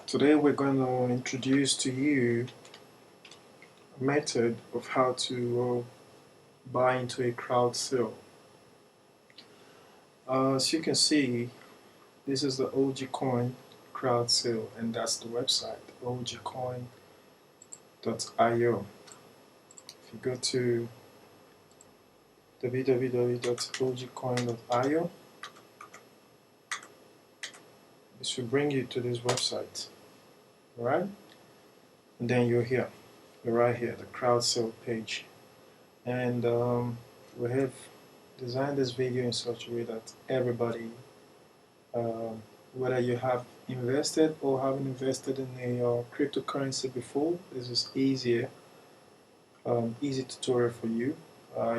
Today we're going to introduce to you a method of how to buy into a crowd sale. As you can see, this is the ogcoin crowd sale, and that's the website, ogcoin.io. If you go to www.ogcoin.io, this will bring you to this website, alright? And then you're here, you're right here, the crowd sale page. And we have designed this video in such a way that everybody, whether you have invested or haven't invested in a cryptocurrency before, this is easy tutorial for you.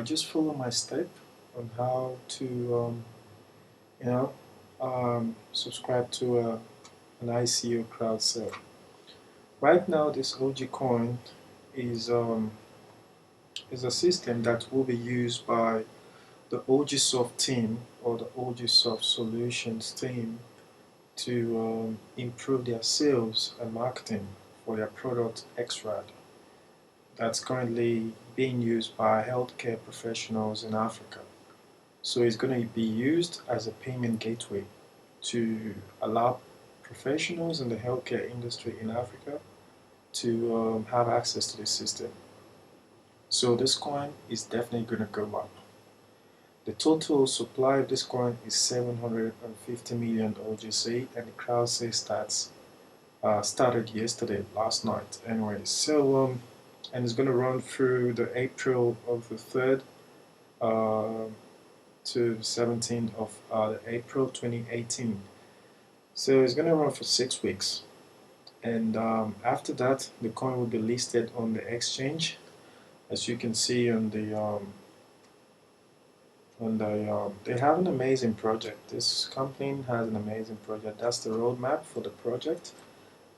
Just follow my step on how to subscribe to an ICO crowd sale. Right now, this ogcoin is a system that will be used by the ogsoft team or the ogsoft solutions team to improve their sales and marketing for their product XRAD that's currently being used by healthcare professionals in Africa. So it's going to be used as a payment gateway to allow professionals in the healthcare industry in Africa to have access to this system. So this coin is definitely going to go up. The total supply of this coin is 750 million OGC, and the crowd sale started yesterday, last night. Anyway, so and it's going to run through the April of the 3rd to the 17th of April 2018. So it's going to run for 6 weeks, and after that, the coin will be listed on the exchange, as you can see on the they have an amazing project. This company has an amazing project. That's the roadmap for the project,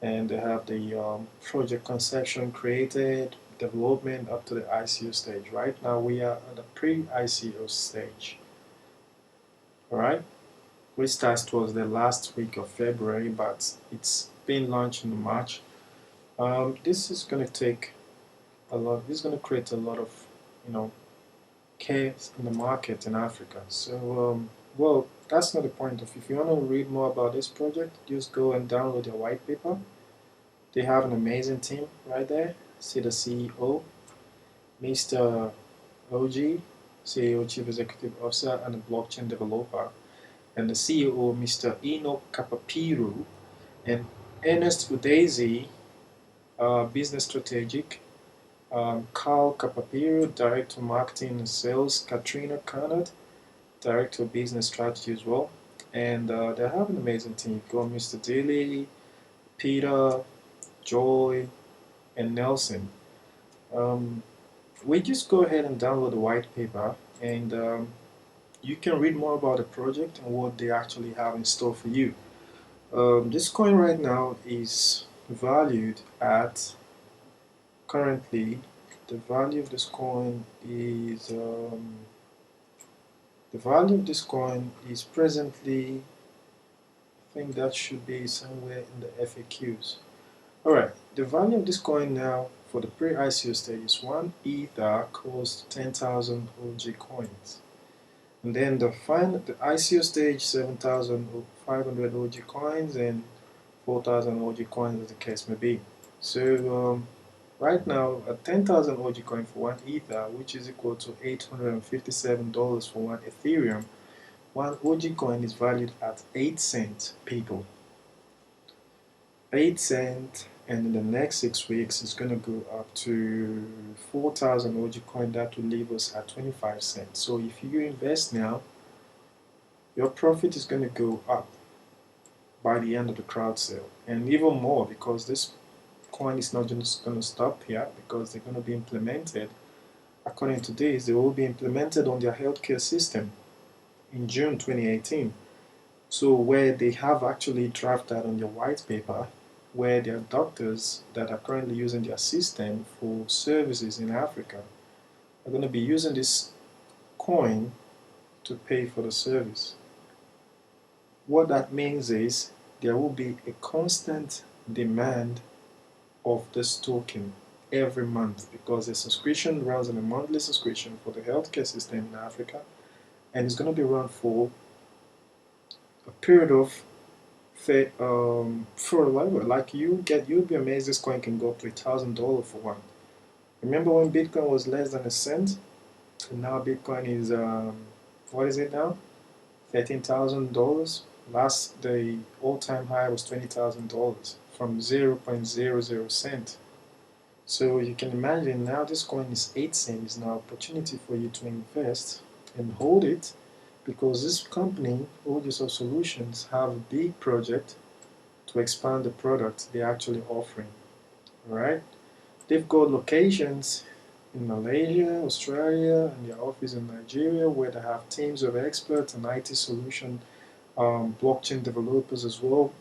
and they have the project conception created, development up to the ICO stage. Right now we are at the pre-ICO stage. Alright, we started towards the last week of February, but it's been launched in March. This is going to take a lot. This is going to create a lot of chaos in the market in Africa. So, well, that's not the point of. If you want to read more about this project, just go and download their white paper. They have an amazing team right there. See the CEO, Mr. OG, CEO, Chief Executive Officer, and a blockchain developer, and the CEO, Mr. Enoch Kapapiru, and Ernest Udezi, Business Strategic, Carl Kapapiru, Director of Marketing and Sales, Katrina Carnot, Director of Business Strategy as well. And they have an amazing team. You've got Mr. Daly, Peter, Joy, and Nelson. We just go ahead and download the white paper, and you can read more about the project and what they actually have in store for you. This coin right now is valued at, currently, the value of this coin is presently, I think that should be somewhere in the FAQs. Alright, the value of this coin now for the pre-ICO stage is 1 Ether costs 10,000 OG coins. And then the ICO stage, 7,500 OG coins and 4,000 OG coins as the case may be. So right now, at 10,000 OG coin for 1 Ether, which is equal to $857 for 1 Ethereum, 1 OG coin is valued at 8 cents, people. 8 cents, and in the next 6 weeks, it's going to go up to 4,000 OG coin. That will leave us at 25 cents. So if you invest now, your profit is going to go up by the end of the crowd sale, and even more, because this coin is not just going to stop here, because they're going to be implemented, according to this, they will be implemented on their healthcare system in June 2018. So where they have actually drafted on their white paper, where there are doctors that are currently using their system for services in Africa are going to be using this coin to pay for the service. What that means is there will be a constant demand of this token every month, because the subscription runs on a monthly subscription for the healthcare system in Africa, and it's going to be run for a period of for a level. Like you'll be amazed this coin can go up to $1,000 for one. Remember when Bitcoin was less than a cent? And now Bitcoin is what is it now? $13,000. The all-time high was $20,000 from 0.00 cent. So you can imagine now this coin is 8 cents. Is now opportunity for you to invest and hold it, because this company, Audio Solutions, have a big project to expand the product they're actually offering. Alright? They've got locations in Malaysia, Australia, and their office in Nigeria, where they have teams of experts and IT solution blockchain developers as well,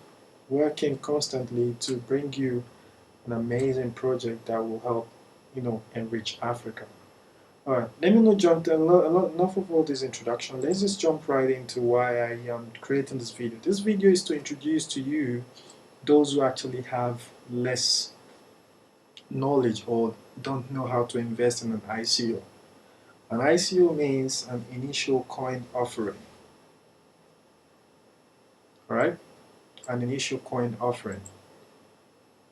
working constantly to bring you an amazing project that will help, enrich Africa. Alright, let me not jump enough of all this introduction. Let's just jump right into why I am creating this video. This video is to introduce to you those who actually have less knowledge or don't know how to invest in an ICO. An ICO means an initial coin offering. Alright? An initial coin offering.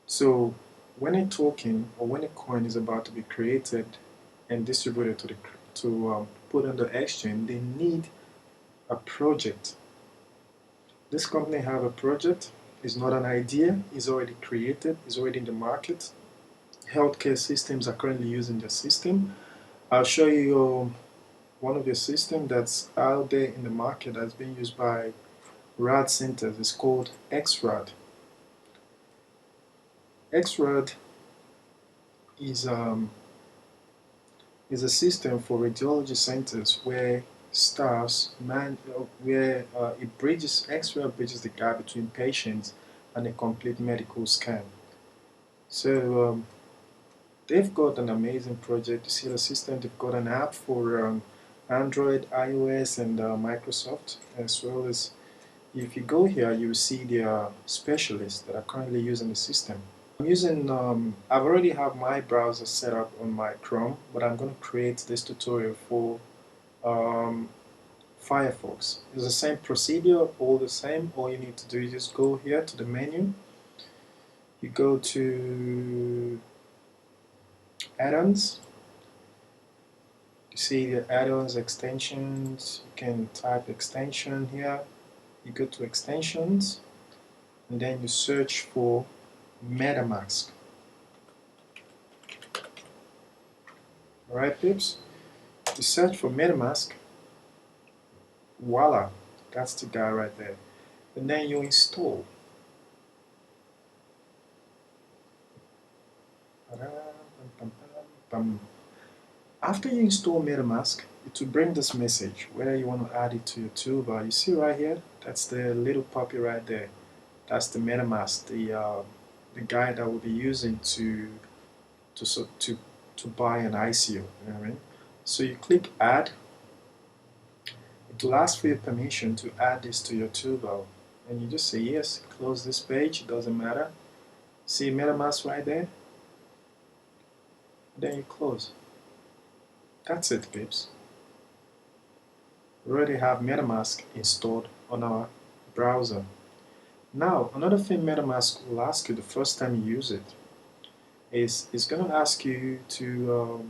So when a token or when a coin is about to be created and distributed to put on the exchange, they need a project. This company have a project. It's not an idea. It's already created. It's already in the market. Healthcare systems are currently using the system. I'll show you one of the systems that's out there in the market that's being used by RAD centers. It's called XRAD. XRAD is a system for radiology centers where XRAD bridges the gap between patients and a complete medical scan. So they've got an amazing project. You see the system, they've got an app for Android, iOS, and Microsoft, as well as if you go here, you will see their specialists that are currently using the system. I'm using, I've already have my browser set up on my Chrome, but I'm going to create this tutorial for Firefox. It's the same procedure, all the same. All you need to do is just go here to the menu. You go to add-ons. You see the add-ons, extensions. You can type extension here. You go to extensions, and then you search for metamask. Alright, peeps? You search for metamask. Voila, that's the guy right there. And then you install. After you install MetaMask, it will bring this message whether you want to add it to your toolbar. You see right here, that's the little puppy right there. That's the MetaMask, the guy that we'll be using to buy an ICO. You know what I mean? So you click add. It will ask for your permission to add this to your toolbar, and you just say yes. Close this page. It doesn't matter. See MetaMask right there. Then you close. That's it, peeps. We already have MetaMask installed on our browser. Now, another thing MetaMask will ask you the first time you use it is it's going to ask you to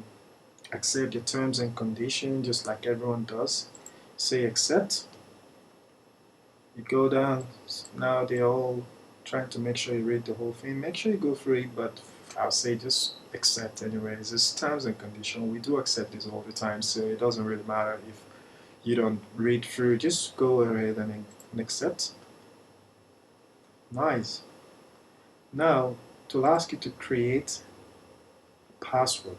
accept your terms and conditions, just like everyone does. Say accept. You go down. Now they're all trying to make sure you read the whole thing. Make sure you go through it, but I'll say just accept anyways. It's terms and conditions. We do accept this all the time, so it doesn't really matter if you don't read through. Just go ahead and accept. Nice. Now, to ask you to create a password.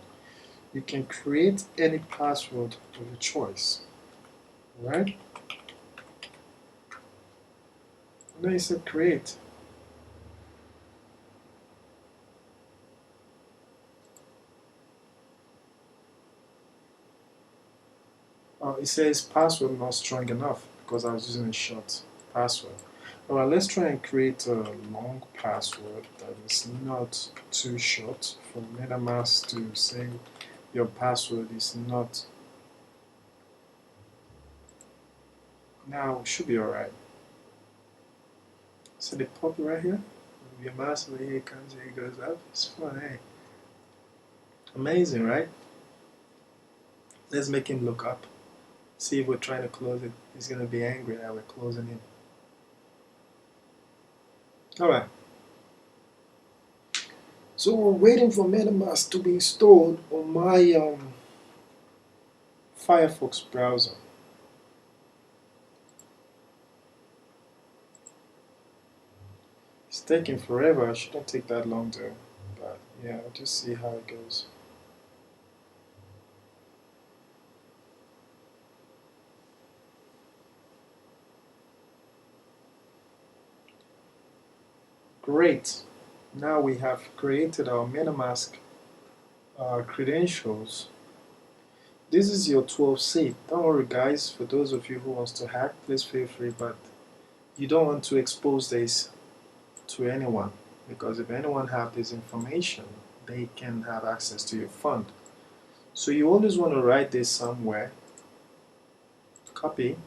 You can create any password of your choice. Alright? And then you said create. It says password not strong enough because I was using a short password. Alright, let's try and create a long password that is not too short for MetaMask to say your password is not. Now it should be alright. So they pop it right here. Your mouse over here comes here, goes up. It's fun, eh? Amazing, right? Let's make him look up. See if we're trying to close it. He's gonna be angry that we're closing it. Alright. So we're waiting for MetaMask to be installed on my Firefox browser. It's taking forever. It shouldn't take that long though. But yeah, I'll just see how it goes. Great. Now we have created our MetaMask credentials. This is your 12 seed. Don't worry guys, for those of you who wants to hack, please feel free, but you don't want to expose this to anyone, because if anyone have this information, they can have access to your fund. So you always want to write this somewhere, copy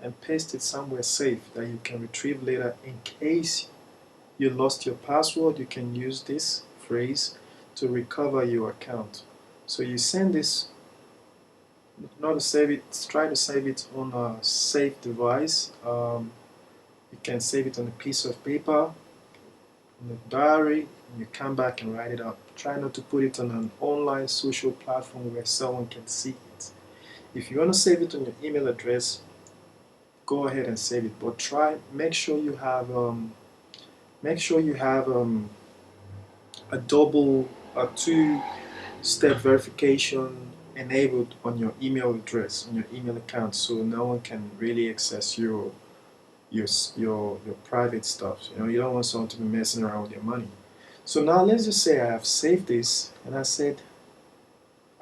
and paste it somewhere safe that you can retrieve later in case you lost your password. You can use this phrase to recover your account. So you send this, not to save it, try to save it on a safe device. You can save it on a piece of paper, on a diary, and you come back and write it up. Try not to put it on an online social platform where someone can see it. If you want to save it on your email address, go ahead and save it, but make sure you have a two-step verification enabled on your email address, on your email account, so no one can really access your private stuff. You don't want someone to be messing around with your money. So now let's just say I have saved this, and I said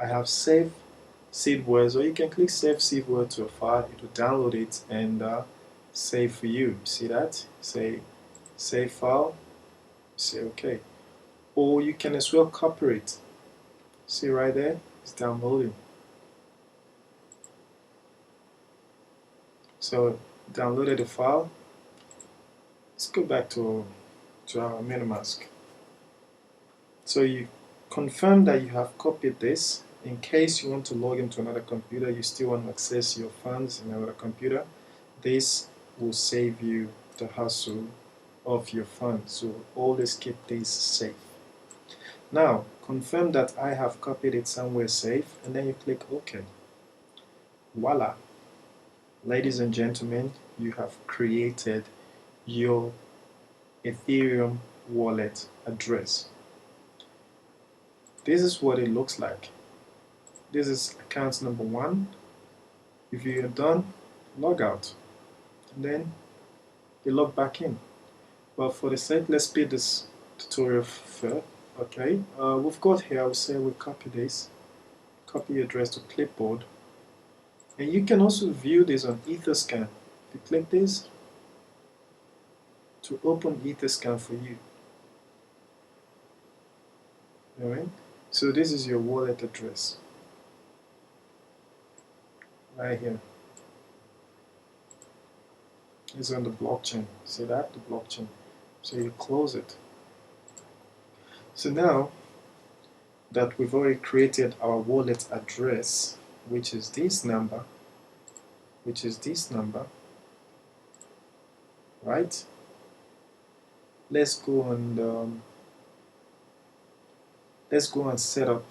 I have saved seed words, or you can click save seed word to a file. It will download it and save for you. See that? Say save file, say OK. Or you can as well copy it. See right there? It's downloading. So downloaded the file. Let's go back to our MetaMask. So you confirm that you have copied this. In case you want to log into another computer, you still want to access your funds in another computer, this will save you the hassle of your funds. So always keep this safe. Now confirm that I have copied it somewhere safe, and then you click OK. Voila! Ladies and gentlemen, you have created your Ethereum wallet address. This is what it looks like. This is account number 1. If you are done, log out, and then you log back in. But for the sake, let's speed this tutorial further. Okay, we've got here, I would say we copy this, copy your address to clipboard, and you can also view this on Etherscan. If you click this, to open Etherscan for you. Alright, so this is your wallet address right here. It's on the blockchain. See that? The blockchain. So you close it. So now that we've already created our wallet address, which is this number, right? Let's go and set up,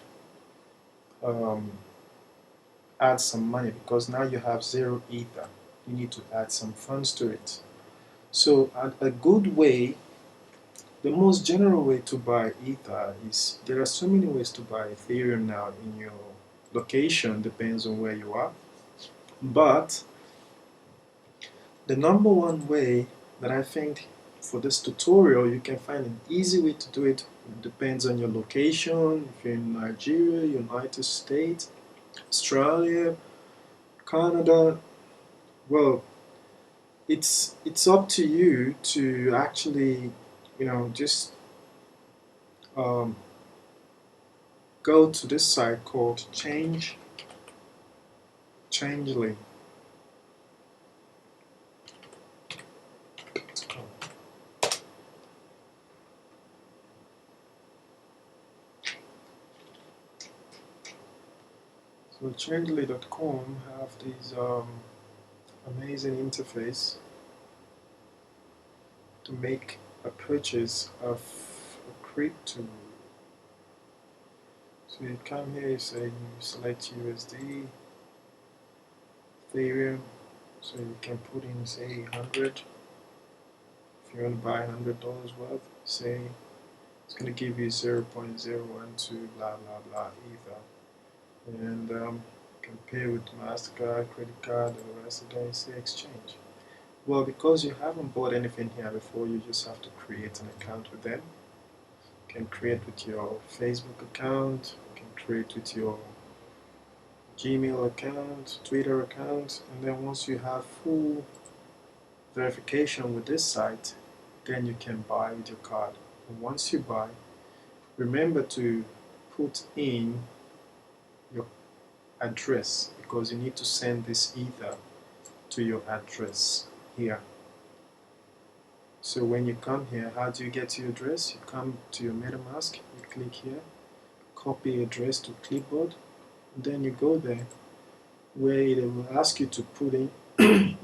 add some money, because now you have 0 Ether. You need to add some funds to it. So a good way, the most general way to buy Ether is, there are so many ways to buy Ethereum now in your location, depends on where you are. But the number one way that I think for this tutorial, you can find an easy way to do it, depends on your location. If you're in Nigeria, United States, Australia, Canada, well, it's up to you to actually, just um, go to this site called Changely. So Changely.com have these amazing interface to make a purchase of a crypto. So you come here, you say you select USD, Ethereum, so you can put in, say, 100. If you want to buy $100 worth, say it's going to give you 0.012 blah blah blah Ether, and compare with MasterCard, credit card, and the rest. Then you say exchange. Well, because you haven't bought anything here before, you just have to create an account with them. You can create with your Facebook account, you can create with your Gmail account, Twitter account, and then once you have full verification with this site, then you can buy with your card. And once you buy, remember to put in your address, because you need to send this Ether to your address here. So when you come here, how do you get to your address? You come to your metamask, you click here, copy address to clipboard, and then you go there where it will ask you to put in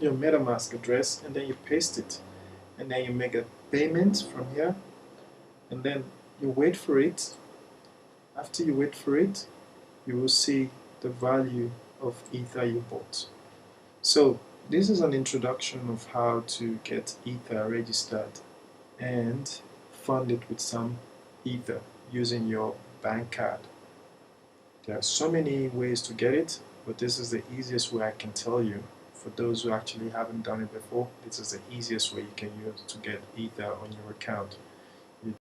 your metamask address, and then you paste it, and then you make a payment from here, and then you wait for it. After you wait for it, you will see the value of Ether you bought. So this is an introduction of how to get Ether registered and fund it with some Ether using your bank card. There are so many ways to get it, but this is the easiest way I can tell you. For those who actually haven't done it before, this is the easiest way you can use to get Ether on your account.